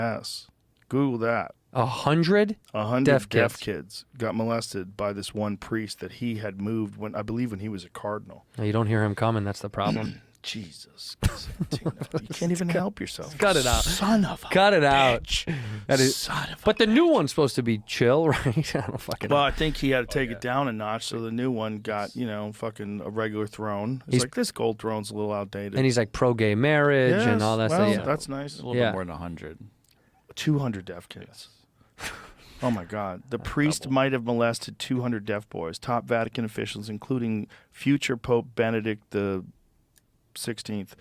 Yes. Google that. 100? 100 Deaf kids got molested by this one priest that he had moved when he was a cardinal. No, you don't hear him coming. That's the problem. Jesus, Tino, you can't even help yourself. Cut it out. Son of a Cut it out. bitch. That is, Son of a but the new one's supposed to be chill, right? I don't fucking know. Well, I think he had to take it down a notch, so the new one got, fucking a regular throne. It's He's- like, this gold throne's a little outdated. And he's like pro-gay marriage and all that well, stuff. Yeah. That's nice. A little Yeah. bit more than 100. 200 deaf kids. Oh, my God. The priest might have molested 200 deaf boys. Top Vatican officials, including future Pope Benedict the 16th,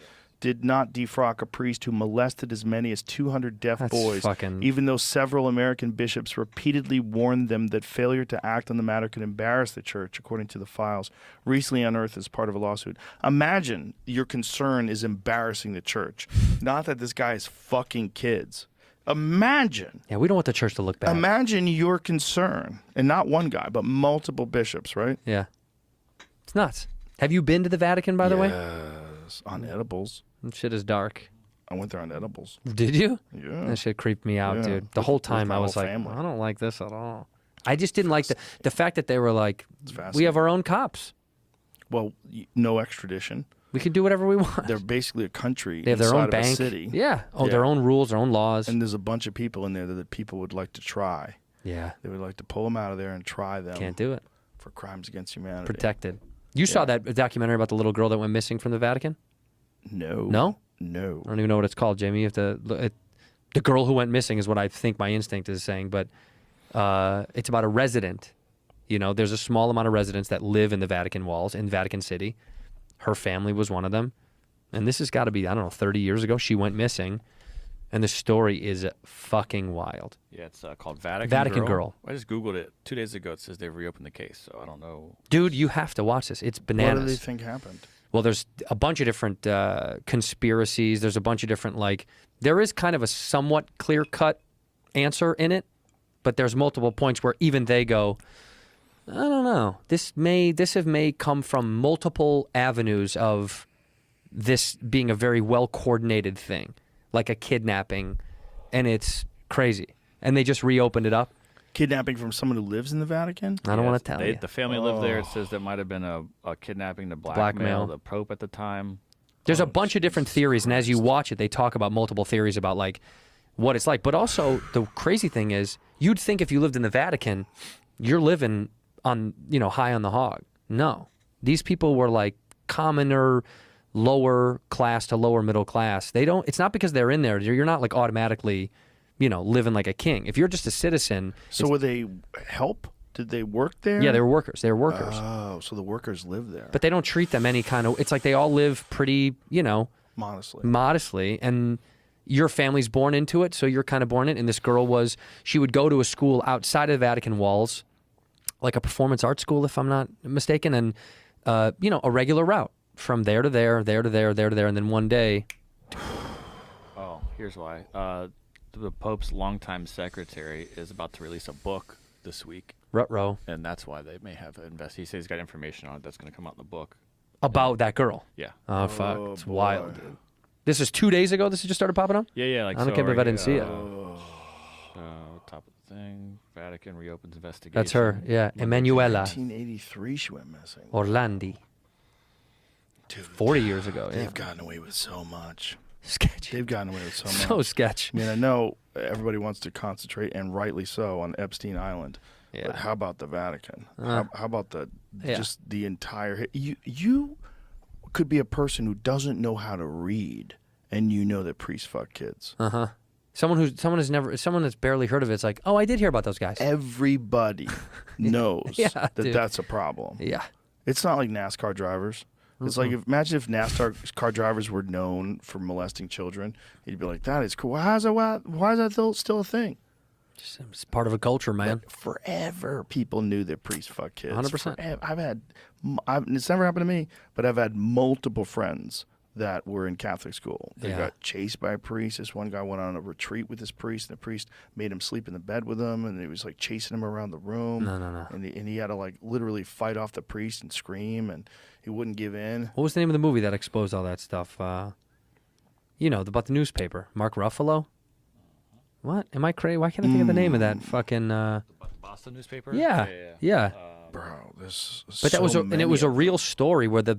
did not defrock a priest who molested as many as 200 deaf That's boys, fucking- even though several American bishops repeatedly warned them that failure to act on the matter could embarrass the church, according to the files recently unearthed as part of a lawsuit. Imagine your concern is embarrassing the church, not that this guy is fucking kids. Imagine. Yeah, we don't want the church to look bad. Imagine your concern, and not one guy, but multiple bishops, right? Yeah. It's nuts. Have you been to the Vatican, by the way? Yes, on edibles. That shit is dark. I went there on edibles. Did you? Yeah. That shit creeped me out, Yeah. dude. The whole time my I was whole like, family. I don't like this at all. I just didn't like the fact that they were like, It's we fascinating. have our own cops. Well, no extradition. We can do whatever we want. They're basically a country They have their inside own of bank. a city. Yeah. Oh, Yeah. their own rules, their own laws. And there's a bunch of people in there that people would like to try. yeah. They would like to pull them out of there and try them Can't do it. for crimes against humanity. Protected. You saw that documentary about the little girl that went missing from the Vatican? No. No? No. I don't even know what it's called, Jamie. You have to look the girl who went missing is what I think my instinct is saying, but it's about a resident. You know, there's a small amount of residents that live in the Vatican walls in Vatican City. Her family was one of them. And this has got to be, I don't know, 30 years ago. She went missing. And the story is fucking wild. Yeah, it's called Vatican Girl. I just Googled it 2 days ago. It says they've reopened the case, so I don't know. Dude, you have to watch this. It's What do they bananas. think happened? Well, there's a bunch of different conspiracies. There's a bunch of different, there is kind of a somewhat clear-cut answer in it, but there's multiple points where even they go, I don't know. This may come from multiple avenues of this being a very well-coordinated thing, like a kidnapping, and it's crazy. And they just reopened it up. Kidnapping from someone who lives in the Vatican? I don't want to tell you. The family lived there. It says there might have been a kidnapping to blackmail the Pope at the time. There's a bunch of different theories, and as you watch it, they talk about multiple theories about what it's like. But also, the crazy thing is, you'd think if you lived in the Vatican, you're living on, high on the hog. No, these people were commoner, lower class to lower middle class. They don't. It's not because they're in there. You're not automatically, living like a king. If you're just a citizen. So were they help? Did they work there? Yeah, they were workers. They were workers. Oh, so the workers live there. But they don't treat them any kind of. It's like they all live pretty, modestly, and your family's born into it, so you're kind of born in it. And this girl she would go to a school outside of the Vatican walls, like a performance art school, if I'm not mistaken, and a regular route from there to there, there to there, there to there, and then one day. Oh, here's why. The Pope's longtime secretary is about to release a book this week, Ruh-roh. and that's why they may have invested. He says he's got information on it that's going to come out in the book. About that girl. Yeah. Oh, fuck. Oh, It's boy. wild, dude. This is 2 days ago this has just started popping up? Yeah. I can't believe I didn't see it. Top of the thing. Vatican reopens investigation. That's her, yeah. Emanuela 1983 she went missing. Orlandi. Dude, 40 years ago, yeah. They've gotten away with so much. Sketchy. They've gotten away with so much. So sketch. I mean, I know everybody wants to concentrate, and rightly so, on Epstein Island. Yeah. But how about the Vatican? Uh, How about yeah. just the entire? You could be a person who doesn't know how to read, and you know that priests fuck kids. Uh-huh. Someone that's barely heard of it, it's like, oh, I did hear about those guys. Everybody knows Yeah, that dude. that's a problem. Yeah. It's not like NASCAR drivers. It's like imagine if NASCAR car drivers were known for molesting children. You'd be like, that is cool. Why is that still a thing? It's part of a culture, man. But forever, people knew that priests fuck kids. 100%. Forever. It's never happened to me, but I've had multiple friends that were in Catholic school. They Yeah. got chased by a priest. This one guy went on a retreat with this priest, and the priest made him sleep in the bed with him, and he was chasing him around the room. No. And he had to literally fight off the priest and scream, and he wouldn't give in. What was the name of the movie that exposed all that stuff? About the newspaper. Mark Ruffalo? What? Am I crazy? Why can't I think of the name of that fucking? Boston newspaper. Yeah. yeah. Bro, this. But that was and it was a real story where the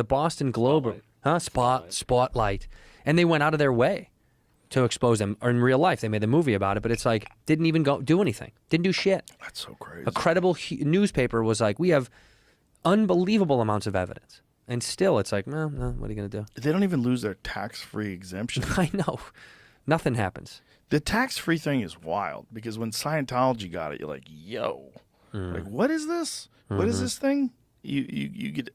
Boston Globe, Spotlight, and they went out of their way to expose them. Or in real life, they made a movie about it, but it's like didn't even do anything, didn't do shit. That's so crazy. A credible newspaper was like, we have unbelievable amounts of evidence, and still it's like, no, what are you gonna do? They don't even lose their tax-free exemption. I know, nothing happens. The tax-free thing is wild because when Scientology got it, you're like, yo, like what is this? What is this thing? You get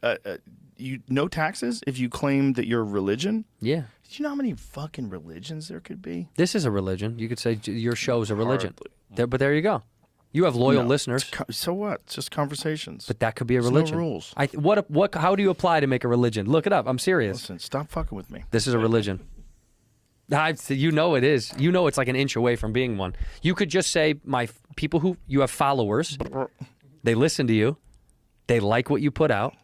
no taxes if you claim that you're a religion. Yeah, Do you know how many fucking religions there could be? this is a religion. You could say your show is a religion. Hardly. But there you go. You have loyal No, listeners. So what? It's just conversations. But that could be a There's religion. no rules. What? How do you apply to make a religion? Look it up. I'm serious. Listen, stop fucking with me. This is a religion. You know it is. You know it's like an inch away from being one. You could just say people who you have followers. They listen to you. They like what you put out.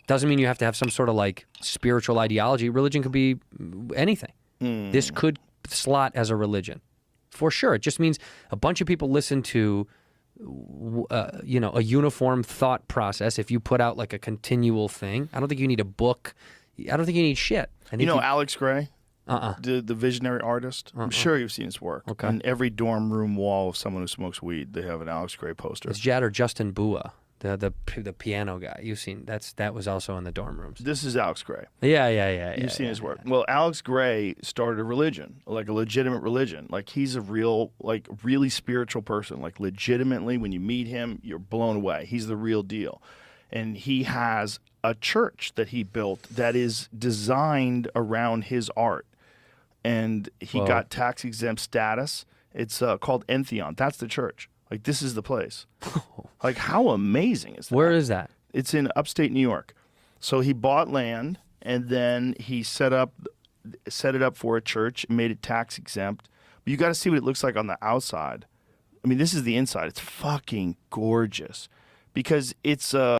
Doesn't mean you have to have some sort of like spiritual ideology. Religion could be anything. This could slot as a religion. For sure. It just means a bunch of people listen to a uniform thought process. If you put out like a continual thing, I don't think you need a book. I don't think you need shit. I think You know Alex Gray? Uh-uh. The visionary artist? I'm sure you've seen his work. Okay. On every dorm room wall of someone who smokes weed, they have an Alex Gray poster. It's Jad or Justin Bua, the piano guy. You've seen that was also in the dorm rooms. This is Alex Gray. Yeah. You've seen his work. Well, Alex Gray started a religion, like a legitimate religion. Like he's a real, like really spiritual person. Like legitimately, when you meet him, you're blown away. He's the real deal. And he has a church that he built that is designed around his art. And he Whoa. got tax exempt status. It's called Entheon. That's the church. Like this is the place. Like how amazing is that? Where is that? It's in upstate New York. So he bought land and then he set it up for a church, made it tax exempt. But you got to see what it looks like on the outside. I mean, this is the inside. It's fucking gorgeous because it's